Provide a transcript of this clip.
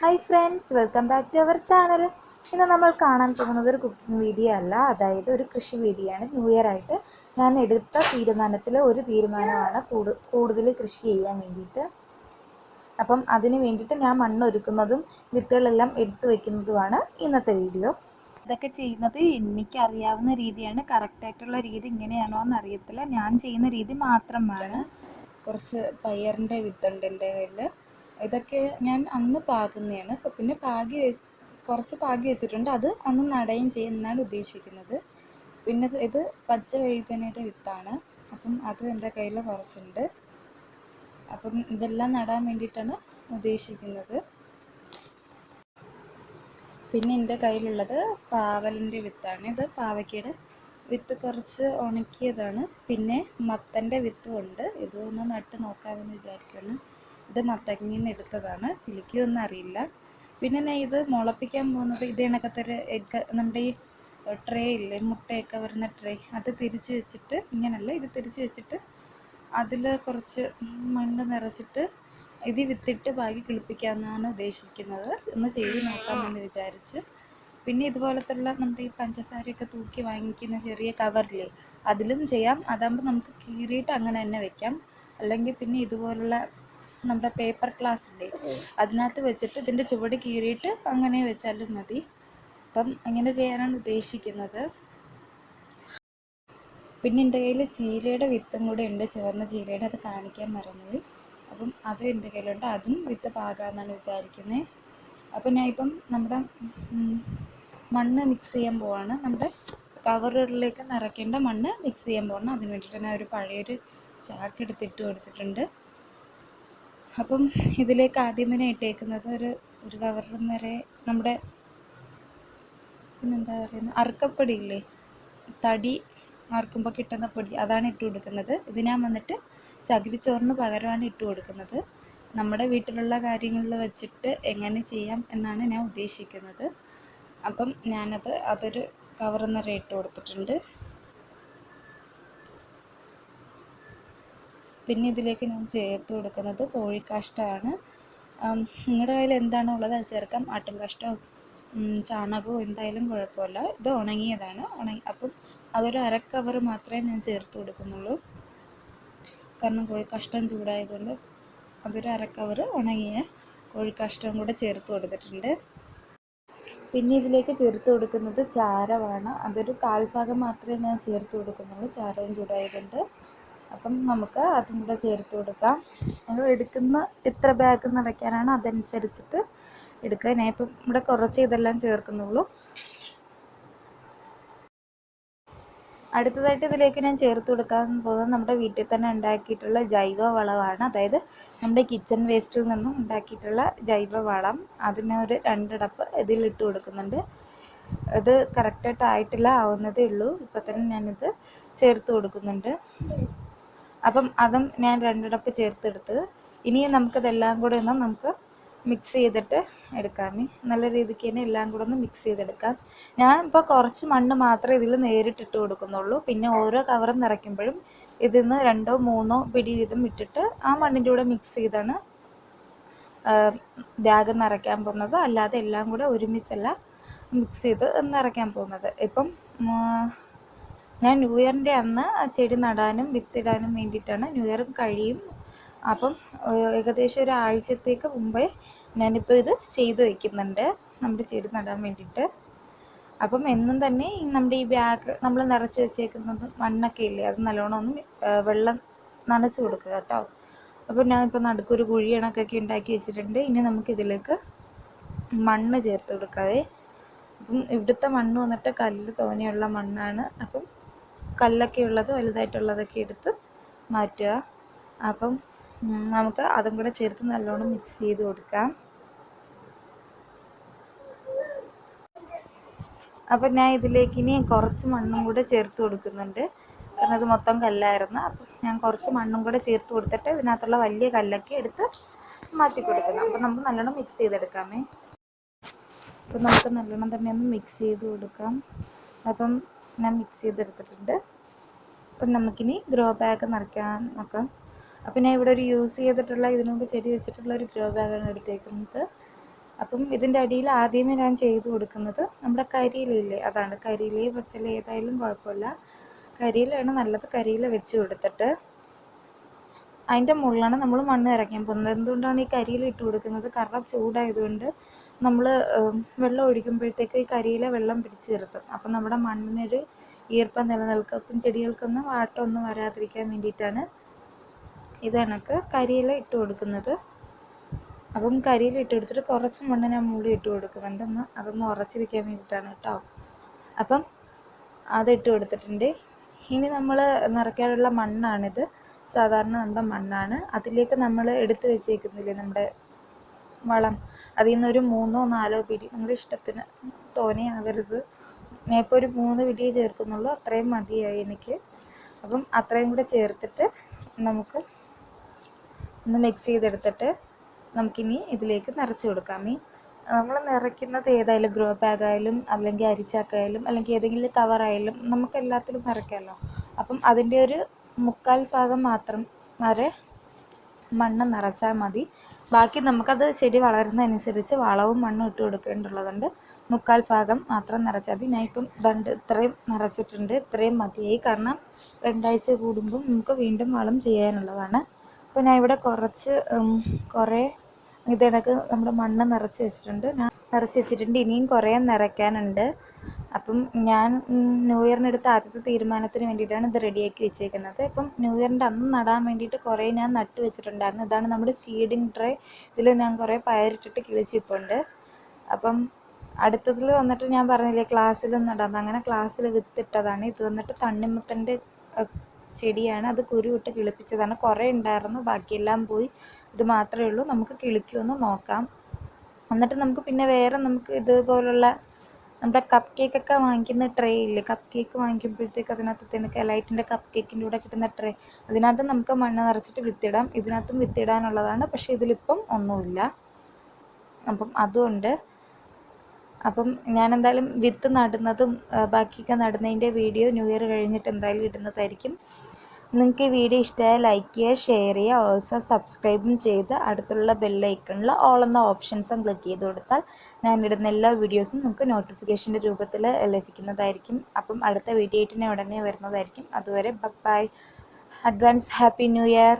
Hi friends, welcome back to our channel. ഇന്ന് നമ്മൾ കാണാൻ പോകുന്നത് ഒരു കുക്കിംഗ് വീഡിയോ അല്ല, അതായത് ഒരു കൃഷി വീഡിയോ ആണ്. ന്യൂ ഇയർ ആയിട്ട് ഞാൻ എടുത്ത തീരുമാനത്തിൽ ഒരു തീരുമാനമാണ് കൂടുതൽ കൃഷി ചെയ്യാൻ വേണ്ടിയിട്ട്. അപ്പം അതിന് വേണ്ടിയിട്ട് ഞാൻ മണ്ണൊരുക്കുന്നതും വിത്തുകളെല്ലാം എടുത്തു വയ്ക്കുന്നതുമാണ് ഇന്നത്തെ വീഡിയോ. ഇതൊക്കെ ചെയ്യുന്നത് എനിക്കറിയാവുന്ന രീതിയാണ്. കറക്റ്റായിട്ടുള്ള രീതി ഇങ്ങനെയാണോ എന്ന് അറിയത്തില്ല. ഞാൻ ചെയ്യുന്ന രീതി മാത്രമാണ്. കുറച്ച് പയറിൻ്റെ വിത്തുണ്ട് എൻ്റെ കയ്യിൽ. ഇതൊക്കെ ഞാൻ അന്ന് പാകുന്നതാണ്. പിന്നെ കുറച്ച് പാകി വെച്ചിട്ടുണ്ട്. അത് അന്ന് നടുകയും ചെയ്യുന്നതാണ് ഉദ്ദേശിക്കുന്നത്. പിന്നെ ഇത് പച്ച വഴുതനയുടെ വിത്താണ്. അപ്പം അത് എൻ്റെ കയ്യിൽ കുറച്ചുണ്ട്. അപ്പം ഇതെല്ലാം നടാൻ വേണ്ടിയിട്ടാണ് ഉദ്ദേശിക്കുന്നത്. പിന്നെ എൻ്റെ കയ്യിലുള്ളത് പാവലിൻ്റെ വിത്താണ്. ഇത് പാവയ്ക്കയുടെ വിത്ത് കുറച്ച് ഉണക്കിയതാണ്. പിന്നെ മത്തൻ്റെ വിത്തും ഉണ്ട്. ഇതൊന്ന് നട്ട് നോക്കാമെന്ന് വിചാരിക്കുകയാണ്. ഇത് മത്തങ്ങിൽ നിന്ന് എടുത്തതാണ്. കിളിക്കുമെന്ന് അറിയില്ല. പിന്നെ ഞാൻ ഇത് മുളപ്പിക്കാൻ പോകുന്നത് ഇത് കണക്കത്തൊരു എഗ്ഗ്, നമ്മുടെ ഈ ട്രേ ഇല്ലേ, മുട്ടയൊക്കെ വരുന്ന ട്രേ, അത് തിരിച്ച് വെച്ചിട്ട്, ഇങ്ങനല്ല, ഇത് തിരിച്ച് വെച്ചിട്ട് അതിൽ കുറച്ച് മണ്ണ് നിറച്ചിട്ട് ഇത് വിത്തിട്ട് ബാക്കി കിളിപ്പിക്കാമെന്നാണ് ഉദ്ദേശിക്കുന്നത്. ഒന്ന് ചെയ്ത് നോക്കാമെന്ന് വിചാരിച്ച്. പിന്നെ ഇതുപോലത്തുള്ള നമ്മുടെ ഈ പഞ്ചസാരയൊക്കെ തൂക്കി വാങ്ങിക്കുന്ന ചെറിയ കവറില്ലേ, അതിലും ചെയ്യാം. അതാകുമ്പോൾ നമുക്ക് കീറിയിട്ട് അങ്ങനെ തന്നെ വെക്കാം. അല്ലെങ്കിൽ പിന്നെ ഇതുപോലുള്ള നമ്മുടെ പേപ്പർ ഗ്ലാസ് ഇല്ലേ, അതിനകത്ത് വെച്ചിട്ട് ഇതിൻ്റെ ചുവട് കീറിയിട്ട് അങ്ങനെ വെച്ചാലും മതി. അപ്പം അങ്ങനെ ചെയ്യാനാണ് ഉദ്ദേശിക്കുന്നത്. പിന്നെ എൻ്റെ കയ്യിൽ ചീരയുടെ വിത്തും കൂടെ ഉണ്ട്, ചുവന്ന ചീരയുടെ. അത് കാണിക്കാൻ മറന്നുപോയി. അപ്പം അത് എൻ്റെ കയ്യിലുണ്ട്. അതും വിത്ത് പാകാമെന്നാണ് വിചാരിക്കുന്നത്. അപ്പം ഞാൻ ഇപ്പം നമ്മുടെ മണ്ണ് മിക്സ് ചെയ്യാൻ പോവാണ്. നമ്മുടെ കവറുകളിലേക്ക് നിറയ്ക്കേണ്ട മണ്ണ് മിക്സ് ചെയ്യാൻ പോകണം. അതിന് വേണ്ടിയിട്ട് ഞാൻ ഒരു പഴയൊരു ചാക്ക് എടുത്തിട്ട് കൊടുത്തിട്ടുണ്ട്. അപ്പം ഇതിലേക്ക് ആദ്യമേ ഇട്ടേക്കുന്നത് ഒരു കവറിൽ നിറയെ നമ്മുടെ പിന്നെന്താ പറയുന്നത്, അറുക്കപ്പൊടി ഇല്ലേ, തടി അറുക്കുമ്പോൾ കിട്ടുന്ന പൊടി, അതാണ് ഇട്ട് കൊടുക്കുന്നത്. ഇത് ഞാൻ വന്നിട്ട് ചകിരിച്ചോറിന് പകരമാണ് ഇട്ട് കൊടുക്കുന്നത്. നമ്മുടെ വീട്ടിലുള്ള കാര്യങ്ങളിൽ വെച്ചിട്ട് എങ്ങനെ ചെയ്യാം എന്നാണ് ഞാൻ ഉദ്ദേശിക്കുന്നത്. അപ്പം അതൊരു കവർ നിറയെ ഇട്ട് കൊടുത്തിട്ടുണ്ട്. പിന്നെ ഇതിലേക്ക് ഞാൻ ചേർത്ത് കൊടുക്കുന്നത് കോഴിക്കാഷ്ടമാണ്. നിങ്ങളുടെ കയ്യിൽ എന്താണോ ഉള്ളത് അത് ചേർക്കാം. ആട്ടും കാഷ്ടമോ ചാണകമോ എന്തായാലും കുഴപ്പമില്ല. ഇത് ഉണങ്ങിയതാണ്. അപ്പം അതൊരു അരക്കവർ മാത്രമേ ഞാൻ ചേർത്ത് കൊടുക്കുന്നുള്ളൂ. കാരണം കോഴിക്കാഷ്ടം ചൂടായതുകൊണ്ട് അതൊരു അരക്കവർ ഉണങ്ങിയ കോഴിക്കാഷ്ടവും കൂടെ ചേർത്ത് കൊടുത്തിട്ടുണ്ട്. പിന്നെ ഇതിലേക്ക് ചേർത്ത് കൊടുക്കുന്നത് ചാരമാണ്. അതൊരു കാൽഭാഗം മാത്രമേ ഞാൻ ചേർത്ത് കൊടുക്കുന്നുള്ളൂ, ചാരവും ചൂടായതുകൊണ്ട്. അപ്പം നമുക്ക് അതും കൂടെ ചേർത്ത് കൊടുക്കാം. നിങ്ങൾ എടുക്കുന്ന എത്ര ബാഗ് നിറയ്ക്കാനാണ് അതനുസരിച്ചിട്ട് എടുക്കുക. ഞാൻ ഇപ്പം ഇവിടെ കുറച്ച് ഇതെല്ലാം ചേർക്കുന്നുള്ളൂ. അടുത്തതായിട്ട് ഇതിലേക്ക് ഞാൻ ചേർത്ത് കൊടുക്കാൻ പോകുന്നത് നമ്മുടെ വീട്ടിൽ തന്നെ ഉണ്ടാക്കിയിട്ടുള്ള ജൈവ വളമാണ്. അതായത് നമ്മുടെ കിച്ചൺ വേസ്റ്റിൽ നിന്നും ഉണ്ടാക്കിയിട്ടുള്ള ജൈവ വളം. അതിനൊരു 2 ടപ്പ് ഇതിലിട്ട് കൊടുക്കുന്നുണ്ട്. ഇത് കറക്റ്റായിട്ട് ആവുന്നതേ ഉള്ളൂ. ഇപ്പം തന്നെ ഞാനിത് ചേർത്ത് കൊടുക്കുന്നുണ്ട്. അപ്പം അതും ഞാൻ 2 ടപ്പ് ചേർത്തെടുത്ത് ഇനിയും നമുക്കിതെല്ലാം കൂടെ നമുക്ക് മിക്സ് ചെയ്തിട്ട് എടുക്കാം. നല്ല രീതിക്ക് തന്നെ എല്ലാം കൂടെ ഒന്ന് മിക്സ് ചെയ്തെടുക്കാം. ഞാൻ ഇപ്പോൾ കുറച്ച് മണ്ണ് മാത്രമേ ഇതിൽ നേരിട്ടിട്ട് കൊടുക്കുന്നുള്ളൂ. പിന്നെ ഓരോ കവറും നിറയ്ക്കുമ്പോഴും ഇതിൽ നിന്ന് 2 3 പിടി വീതം ഇട്ടിട്ട് ആ മണ്ണിൻ്റെ കൂടെ മിക്സ് ചെയ്താണ് ബാഗ് നിറയ്ക്കാൻ പോകുന്നത്. അല്ലാതെ എല്ലാം കൂടെ ഒരുമിച്ചല്ല മിക്സ് ചെയ്ത് നിറയ്ക്കാൻ പോകുന്നത്. ഇപ്പം ഞാൻ ന്യൂ ഇയറിൻ്റെ അന്ന് ചെടി നടാനും വിത്തിടാനും വേണ്ടിയിട്ടാണ്. ന്യൂ ഇയർ കഴിയും. അപ്പം ഏകദേശം ഒരാഴ്ചത്തേക്ക് മുമ്പേ ഞാനിപ്പോൾ ഇത് ചെയ്ത് വയ്ക്കുന്നുണ്ട്, നമ്മുടെ ചെടി നടാൻ വേണ്ടിയിട്ട്. അപ്പം എന്നും തന്നെ നമ്മുടെ ഈ ബാഗ് നമ്മൾ നിറച്ച് വെച്ചേക്കുന്നത് മണ്ണൊക്കെ ഇല്ലേ, അത് നല്ലോണം ഒന്ന് വെള്ളം നനച്ച് കൊടുക്കുക കേട്ടോ. അപ്പോൾ ഞാനിപ്പോൾ നടുക്കൊരു കുഴി കണക്കൊക്കെ ഉണ്ടാക്കി വെച്ചിട്ടുണ്ട്. ഇനി നമുക്കിതിലേക്ക് മണ്ണ് ചേർത്ത് കൊടുക്കാവേ. അപ്പം ഇവിടുത്തെ മണ്ണ് വന്നിട്ട് കല്ല് തോനെയുള്ള മണ്ണാണ്. അപ്പം കല്ലൊക്കെ ഉള്ളത് വലുതായിട്ടുള്ളതൊക്കെ എടുത്ത് മാറ്റുക. അപ്പം നമുക്ക് അതും കൂടെ ചേർത്ത് നല്ലോണം മിക്സ് ചെയ്ത് കൊടുക്കാം. അപ്പം ഞാൻ ഇതിലേക്ക് ഇനി കുറച്ച് മണ്ണും കൂടെ ചേർത്ത് കൊടുക്കുന്നുണ്ട്. കാരണം ഇത് മൊത്തം കല്ലായിരുന്നു. അപ്പം ഞാൻ കുറച്ച് മണ്ണും കൂടെ ചേർത്ത് കൊടുത്തിട്ട് ഇതിനകത്തുള്ള വലിയ കല്ലൊക്കെ എടുത്ത് മാറ്റി കൊടുക്കണം. അപ്പം നമുക്ക് നല്ലോണം മിക്സ് ചെയ്തെടുക്കാമേ. അപ്പം നമുക്ക് നല്ലോണം തന്നെ ഒന്ന് മിക്സ് ചെയ്ത് കൊടുക്കാം. അപ്പം ഞാൻ മിക്സ് ചെയ്തെടുത്തിട്ടുണ്ട്. അപ്പം നമുക്കിനി ഗ്രോ ബാഗ് നിറയ്ക്കാൻ നോക്കാം. അപ്പം ഞാൻ ഇവിടെ ഒരു യൂസ് ചെയ്തിട്ടുള്ള, ഇതിനു മുമ്പ് ചെടി വെച്ചിട്ടുള്ള ഒരു ഗ്രോ ബാഗാണ് എടുത്തേക്കുന്നത്. അപ്പം ഇതിൻ്റെ അടിയിൽ ആദ്യമേ ഞാൻ ചെയ്ത് കൊടുക്കുന്നത് നമ്മുടെ കരിയിലയില്ലേ, അതാണ്. കരിയിലയും പച്ചില ഏതായാലും കുഴപ്പമില്ല, കരിയിലാണ് നല്ലത്. കരിയില വെച്ച് കൊടുത്തിട്ട് അതിൻ്റെ മുകളിലാണ് നമ്മൾ മണ്ണ് നിറയ്ക്കാൻ പോകുന്നത്. എന്തുകൊണ്ടാണ് ഈ കരിയില ഇട്ട് കൊടുക്കുന്നത്? കാരണം ചൂടായതുകൊണ്ട് നമ്മൾ വെള്ളം ഒഴിക്കുമ്പോഴത്തേക്ക് ഈ കരിയില വെള്ളം പിടിച്ച് നിർത്തും. അപ്പം നമ്മുടെ മണ്ണിനൊരു ഈർപ്പം നിലനിൽക്കും. അപ്പം ചെടികൾക്കൊന്നും വാട്ടമൊന്നും വരാതിരിക്കാൻ വേണ്ടിയിട്ടാണ് ഇത് കണക്ക് കരിയില ഇട്ട് കൊടുക്കുന്നത്. അപ്പം കരിയില ഇട്ട് കൊടുത്തിട്ട് കുറച്ച് മണ്ണ് ഞാൻ മുകളിൽ ഇട്ട് കൊടുക്കുന്നുണ്ട്, അതൊന്ന് ഉറച്ചിരിക്കാൻ വേണ്ടിയിട്ടാണ് കേട്ടോ. അപ്പം അതിട്ട് കൊടുത്തിട്ടുണ്ട്. ഇനി നമ്മൾ നിറയ്ക്കാനുള്ള മണ്ണാണിത്, സാധാരണ നമ്മുടെ മണ്ണാണ്. അതിലേക്ക് നമ്മൾ എടുത്ത് വെച്ചേക്കുന്നില്ലേ നമ്മുടെ വളം, അതിൽ നിന്നൊരു 3-4 പിടി, നമ്മുടെ ഇഷ്ടത്തിന്, തോനെയാകരുത്. ഞാൻ ഇപ്പോൾ ഒരു 3 പിടിയേ ചേർക്കുന്നുള്ളൂ, അത്രയും മതിയായി എനിക്ക്. അപ്പം അത്രയും കൂടെ ചേർത്തിട്ട് നമുക്ക് ഒന്ന് മിക്സ് ചെയ്തെടുത്തിട്ട് നമുക്കിനി ഇതിലേക്ക് നിറച്ച് കൊടുക്കാം. നമ്മൾ നിറയ്ക്കുന്നത് ഏതായാലും ഗ്രോ ബാഗായാലും അല്ലെങ്കിൽ അരിച്ചാക്കായാലും അല്ലെങ്കിൽ ഏതെങ്കിലും കവറായാലും നമുക്ക് എല്ലാത്തിലും നിറയ്ക്കാമല്ലോ. അപ്പം അതിൻ്റെ ഒരു 3/4 ഭാഗം മാത്രം വരെ മണ്ണ് നിറച്ചാൽ മതി. ബാക്കി നമുക്കത് ചെടി വളരുന്നതനുസരിച്ച് വളവും മണ്ണും ഇട്ട് കൊടുക്കേണ്ടതുണ്ട്. 3/4 ഭാഗം മാത്രം നിറച്ചാൽ മതി. ഞാൻ ഇപ്പം ഇത്രയും നിറച്ചിട്ടുണ്ട്, ഇത്രയും മതിയായി. കാരണം 2 ആഴ്ച കൂടുമ്പം നമുക്ക് വീണ്ടും വളം ചെയ്യാനുള്ളതാണ്. അപ്പോൾ ഞാൻ ഇവിടെ കുറേ ഇതിനൊക്കെ നമ്മുടെ മണ്ണ് നിറച്ച് വെച്ചിട്ടുണ്ട്. ഇനിയും കുറേ നിറയ്ക്കാനുണ്ട്. അപ്പം ഞാൻ ന്യൂ ഇയറിനെടുത്ത ആദ്യത്തെ തീരുമാനത്തിന് വേണ്ടിയിട്ടാണ് ഇത് റെഡിയാക്കി വെച്ചേക്കുന്നത്. ഇപ്പം ന്യൂ ഇയറിൻ്റെ അന്ന് നടാൻ വേണ്ടിയിട്ട് കുറേ ഞാൻ നട്ട് വെച്ചിട്ടുണ്ടായിരുന്നു. ഇതാണ് നമ്മുടെ സീഡിങ് ട്രേ. ഇതിൽ ഞാൻ കുറേ പയറിട്ടിട്ട് കിളിച്ചിപ്പുണ്ട്. അപ്പം അടുത്തതിൽ വന്നിട്ട് ഞാൻ പറഞ്ഞില്ലേ ക്ലാസ്സിൽ നടാം, അങ്ങനെ ക്ലാസ്സിൽ വിത്തിട്ടതാണ്. ഇത് വന്നിട്ട് തണ്ണിമത്തൻ്റെ ചെടിയാണ്, അത് കുരുവിട്ട് കിളിപ്പിച്ചതാണ്. കുറേ ഉണ്ടായിരുന്നു, ബാക്കിയെല്ലാം പോയി. ഇത് മാത്രമേ ഉള്ളൂ, നമുക്ക് കിളിക്കുമെന്ന് നോക്കാം. എന്നിട്ട് നമുക്ക് പിന്നെ വേറെ നമുക്ക് ഇതുപോലുള്ള നമ്മുടെ കപ്പ് കേക്കൊക്കെ വാങ്ങിക്കുന്ന ട്രേ ഇല്ലേ, കപ്പ് കേക്ക് വാങ്ങിക്കുമ്പോഴത്തേക്ക് അതിനകത്ത് തിനക്ക് ലൈറ്റിൻ്റെ കപ്പ് കേക്കിൻ്റെ കൂടെ കിട്ടുന്ന ട്രേ, അതിനകത്ത് നമുക്ക് മണ്ണ് നിറച്ചിട്ട് വിത്തിടാം. ഇതിനകത്തും വിത്തിടാനുള്ളതാണ്, പക്ഷേ ഇതിലിപ്പം ഒന്നുമില്ല. അപ്പം അതുകൊണ്ട് അപ്പം ഞാൻ എന്തായാലും വിത്ത് നടുന്നതും ബാക്കിയൊക്കെ നടുന്നതിൻ്റെ വീഡിയോ ന്യൂ ഇയർ കഴിഞ്ഞിട്ട് എന്തായാലും ഇടുന്നതായിരിക്കും. നിങ്ങൾക്ക് ഈ വീഡിയോ ഇഷ്ടമായാൽ ലൈക്ക് ചെയ്യുക, ഷെയർ ചെയ്യുക, ഓൾസോ സബ്സ്ക്രൈബും ചെയ്ത് അടുത്തുള്ള ബെല്ലൈക്കണിൽ ഓൾ എന്ന ഓപ്ഷൻസും ക്ലിക്ക് ചെയ്ത് കൊടുത്താൽ ഞാൻ ഇടുന്ന എല്ലാ വീഡിയോസും നമുക്ക് നോട്ടിഫിക്കേഷൻ്റെ രൂപത്തിൽ ലഭിക്കുന്നതായിരിക്കും. അപ്പം അടുത്ത വീഡിയോ ആയിട്ട് ഞാൻ ഉടനെ വരുന്നതായിരിക്കും. അതുവരെ bye, advance happy new year.